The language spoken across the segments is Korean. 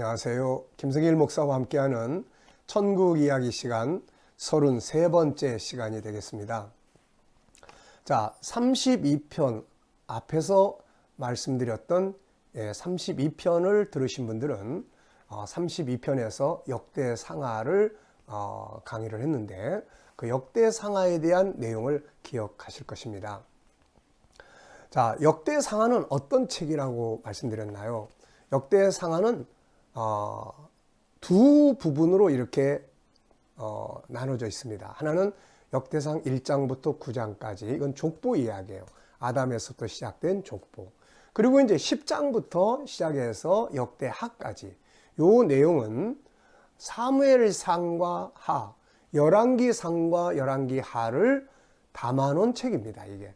안녕하세요. 김성일 목사와 함께하는 천국 이야기 시간 33번째 시간이 되겠습니다. 자, 32편 앞에서 말씀드렸던 32편을 들으신 분들은 32편에서 역대상하를 강의를 했는데 그 역대상하에 대한 내용을 기억하실 것입니다. 자, 역대상하는 어떤 책이라고 말씀드렸나요? 역대상하는 두 부분으로 이렇게 나눠져 있습니다. 하나는 역대상 1장부터 9장까지 이건 족보 이야기예요. 아담에서부터 시작된 족보. 그리고 이제 10장부터 시작해서 역대하까지 요 내용은 사무엘상과 하, 열왕기상과 열왕기하를 담아놓은 책입니다. 이게.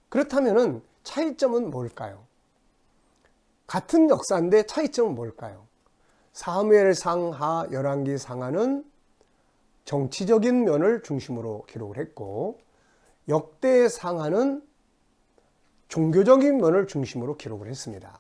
그렇다면은 차이점은 뭘까요? 같은 역사인데 차이점은 뭘까요? 사무엘상하, 열왕기상하는 정치적인 면을 중심으로 기록을 했고 역대상하는 종교적인 면을 중심으로 기록을 했습니다.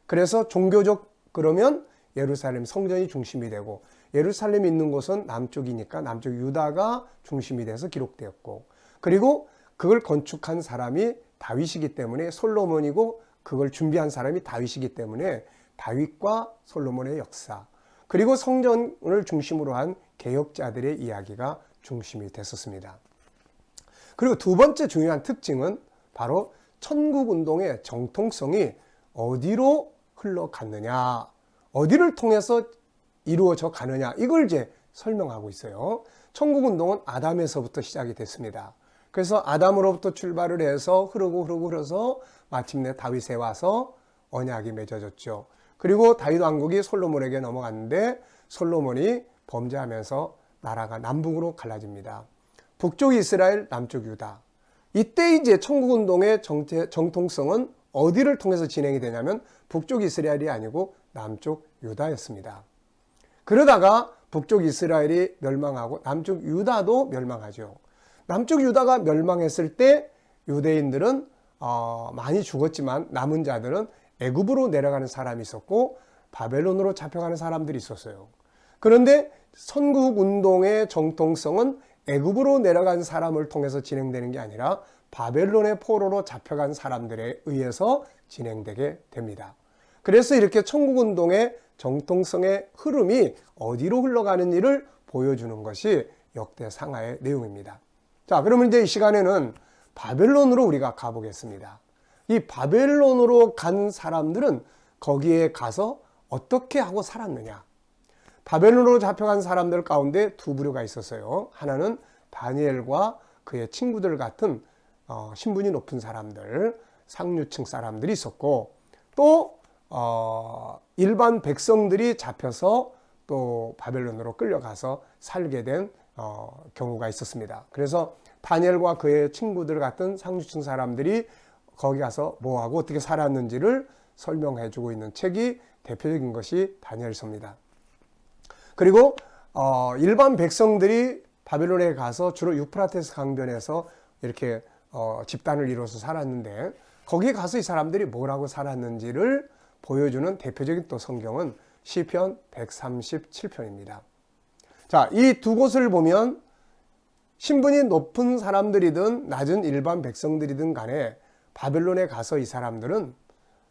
그래서 종교적 그러면 예루살렘 성전이 중심이 되고 예루살렘이 있는 곳은 남쪽이니까 남쪽 유다가 중심이 돼서 기록되었고 그리고 그걸 건축한 사람이 다윗이기 때문에 솔로몬이고 그걸 준비한 사람이 다윗이기 때문에 다윗과 솔로몬의 역사 그리고 성전을 중심으로 한 개혁자들의 이야기가 중심이 됐었습니다. 그리고 두 번째 중요한 특징은 바로 천국운동의 정통성이 어디로 흘러갔느냐 어디를 통해서 이루어져 가느냐 이걸 이제 설명하고 있어요. 천국운동은 아담에서부터 시작이 됐습니다. 그래서 아담으로부터 출발을 해서 흐르고 마침내 다윗에 와서 언약이 맺어졌죠. 그리고 다윗 왕국이 솔로몬에게 넘어갔는데 솔로몬이 범죄하면서 나라가 남북으로 갈라집니다. 북쪽 이스라엘, 남쪽 유다. 이때 이제 천국운동의 정통성은 어디를 통해서 진행이 되냐면 북쪽 이스라엘이 아니고 남쪽 유다였습니다. 그러다가 북쪽 이스라엘이 멸망하고 남쪽 유다도 멸망하죠. 남쪽 유다가 멸망했을 때 유대인들은 많이 죽었지만 남은 자들은 애굽으로 내려가는 사람이 있었고 바벨론으로 잡혀가는 사람들이 있었어요. 그런데 선국운동의 정통성은 애굽으로 내려간 사람을 통해서 진행되는 게 아니라 바벨론의 포로로 잡혀간 사람들에 의해서 진행되게 됩니다. 그래서 이렇게 천국운동의 정통성의 흐름이 어디로 흘러가는 일을 보여주는 것이 역대상하의 내용입니다. 자, 그러면 이제 이 시간에는 바벨론으로 우리가 가보겠습니다. 이 바벨론으로 간 사람들은 거기에 가서 어떻게 하고 살았느냐. 바벨론으로 잡혀간 사람들 가운데 두 부류가 있었어요. 하나는 다니엘과 그의 친구들 같은 신분이 높은 사람들, 상류층 사람들이 있었고 또 일반 백성들이 잡혀서 또 바벨론으로 끌려가서 살게 된 경우가 있었습니다. 그래서 다니엘과 그의 친구들 같은 상류층 사람들이 거기 가서 뭐하고 어떻게 살았는지를 설명해 주고 있는 책이 대표적인 것이 다니엘서입니다. 그리고 일반 백성들이 바벨론에 가서 주로 유프라테스 강변에서 이렇게 집단을 이루어서 살았는데 거기 가서 이 사람들이 뭐라고 살았는지를 보여주는 대표적인 또 성경은 시편 137편입니다. 자, 이 두 곳을 보면 신분이 높은 사람들이든 낮은 일반 백성들이든 간에 바벨론에 가서 이 사람들은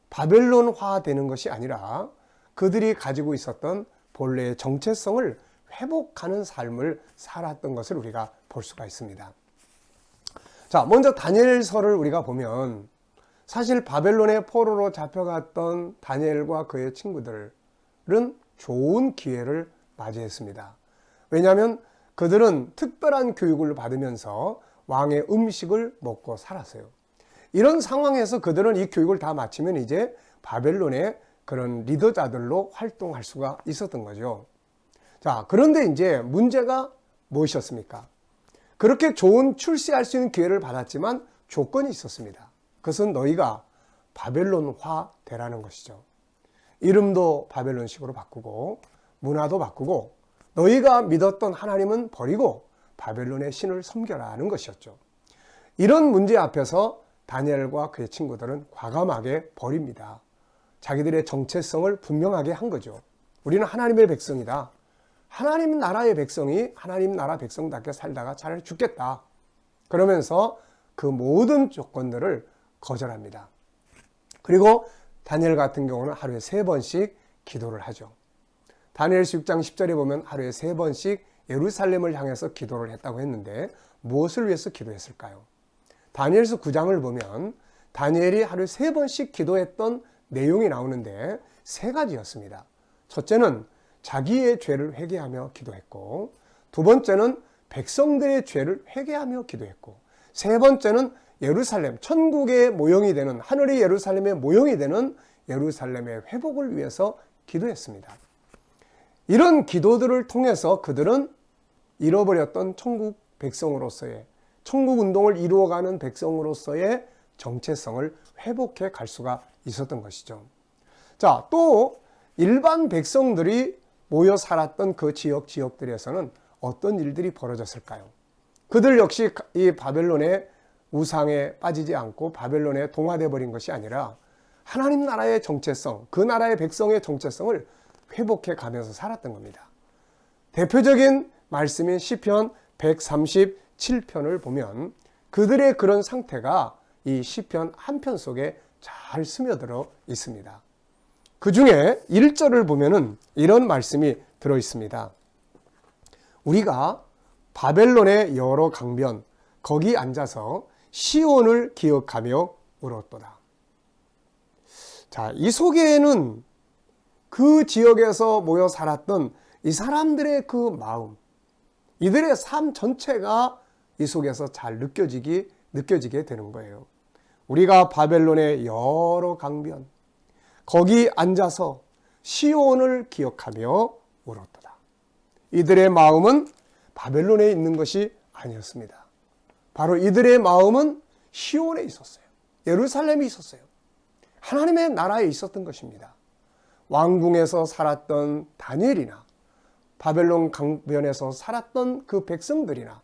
바벨론화 되는 것이 아니라 그들이 가지고 있었던 본래의 정체성을 회복하는 삶을 살았던 것을 우리가 볼 수가 있습니다. 자, 먼저 다니엘서를 우리가 보면 사실 바벨론의 포로로 잡혀갔던 다니엘과 그의 친구들은 좋은 기회를 맞이했습니다. 왜냐하면 그들은 특별한 교육을 받으면서 왕의 음식을 먹고 살았어요. 이런 상황에서 그들은 이 교육을 다 마치면 이제 바벨론의 그런 리더자들로 활동할 수가 있었던 거죠. 자, 그런데 이제 문제가 무엇이었습니까? 그렇게 좋은 출세할 수 있는 기회를 받았지만 조건이 있었습니다. 그것은 너희가 바벨론화 되라는 것이죠. 이름도 바벨론식으로 바꾸고 문화도 바꾸고 너희가 믿었던 하나님은 버리고 바벨론의 신을 섬겨라는 것이었죠. 이런 문제 앞에서 다니엘과 그의 친구들은 과감하게 버립니다. 자기들의 정체성을 분명하게 한 거죠. 우리는 하나님의 백성이다. 하나님 나라의 백성이 하나님 나라 백성답게 살다가 잘 죽겠다. 그러면서 그 모든 조건들을 거절합니다. 그리고 다니엘 같은 경우는 하루에 3번씩 기도를 하죠. 다니엘서 6장 10절에 보면 하루에 3번씩 예루살렘을 향해서 기도를 했다고 했는데 무엇을 위해서 기도했을까요? 다니엘서 9장을 보면 다니엘이 하루에 3번씩 기도했던 내용이 나오는데 3가지였습니다. 첫째는 자기의 죄를 회개하며 기도했고, 두 번째는 백성들의 죄를 회개하며 기도했고, 세 번째는 예루살렘, 천국의 모형이 되는, 하늘의 예루살렘의 모형이 되는 예루살렘의 회복을 위해서 기도했습니다. 이런 기도들을 통해서 그들은 잃어버렸던 천국 백성으로서의, 천국 운동을 이루어가는 백성으로서의 정체성을 회복해 갈 수가 있었던 것이죠. 자, 또 일반 백성들이 모여 살았던 그 지역들에서는 어떤 일들이 벌어졌을까요? 그들 역시 이 바벨론의 우상에 빠지지 않고 바벨론에 동화되어 버린 것이 아니라 하나님 나라의 정체성, 그 나라의 백성의 정체성을 회복해 가면서 살았던 겁니다. 대표적인 말씀인 시편 137편을 보면 그들의 그런 상태가 이 시편 한 편 속에 잘 스며들어 있습니다. 그 중에 1절을 보면은 이런 말씀이 들어 있습니다. 우리가 바벨론의 여러 강변 거기 앉아서 시온을 기억하며 울었도다. 자, 이 속에는 그 지역에서 모여 살았던 이 사람들의 그 마음, 이들의 삶 전체가 이 속에서 잘 느껴지게 되는 거예요. 우리가 바벨론의 여러 강변 거기 앉아서 시온을 기억하며 울었도다. 이들의 마음은 바벨론에 있는 것이 아니었습니다. 바로 이들의 마음은 시온에 있었어요. 예루살렘에 있었어요. 하나님의 나라에 있었던 것입니다. 왕궁에서 살았던 다니엘이나 바벨론 강변에서 살았던 그 백성들이나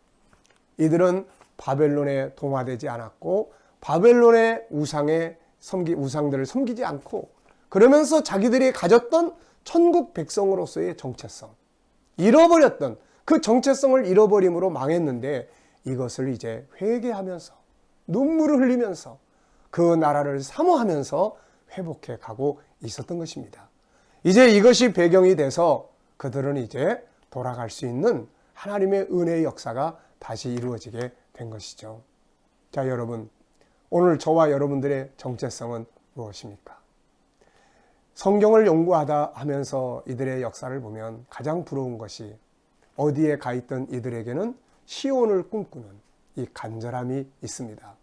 이들은 바벨론에 동화되지 않았고 바벨론의 우상들을 섬기지 않고 그러면서 자기들이 가졌던 천국 백성으로서의 정체성, 잃어버렸던 그 정체성을 잃어버림으로 망했는데 이것을 이제 회개하면서 눈물을 흘리면서 그 나라를 사모하면서 회복해 가고 있었던 것입니다. 이제 이것이 배경이 돼서 그들은 이제 돌아갈 수 있는 하나님의 은혜의 역사가 다시 이루어지게 된 것이죠. 자, 여러분, 오늘 저와 여러분들의 정체성은 무엇입니까? 성경을 연구하다 하면서 이들의 역사를 보면 가장 부러운 것이 어디에 가 있던 이들에게는 시온을 꿈꾸는 이 간절함이 있습니다.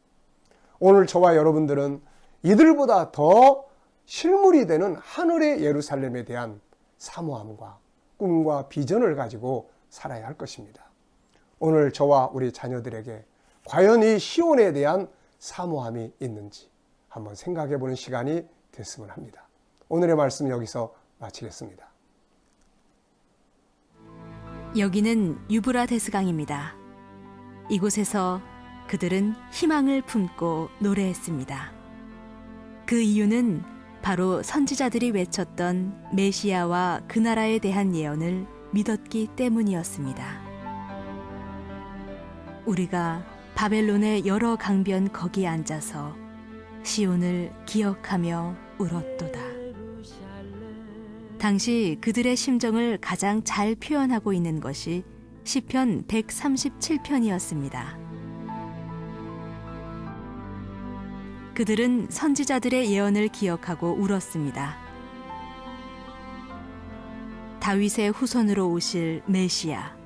오늘 저와 여러분들은 이들보다 더 실물이 되는 하늘의 예루살렘에 대한 사모함과 꿈과 비전을 가지고 살아야 할 것입니다. 오늘 저와 우리 자녀들에게 과연 이 시온에 대한 사모함이 있는지 한번 생각해 보는 시간이 됐으면 합니다. 오늘의 말씀 여기서 마치겠습니다. 여기는 유브라데스 강입니다. 이곳에서 그들은 희망을 품고 노래했습니다. 그 이유는 바로 선지자들이 외쳤던 메시아와 그 나라에 대한 예언을 믿었기 때문이었습니다. 우리가 바벨론의 여러 강변 거기 앉아서 시온을 기억하며 울었도다. 당시 그들의 심정을 가장 잘 표현하고 있는 것이 시편 137편이었습니다. 그들은 선지자들의 예언을 기억하고 울었습니다. 다윗의 후손으로 오실 메시아,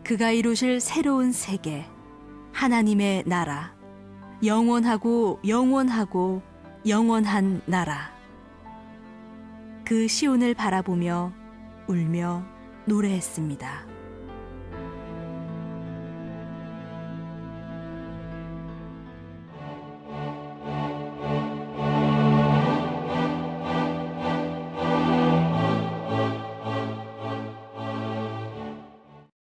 그가 이루실 새로운 세계, 하나님의 나라, 영원하고 영원하고 영원한 나라. 그 시온을 바라보며 울며 노래했습니다.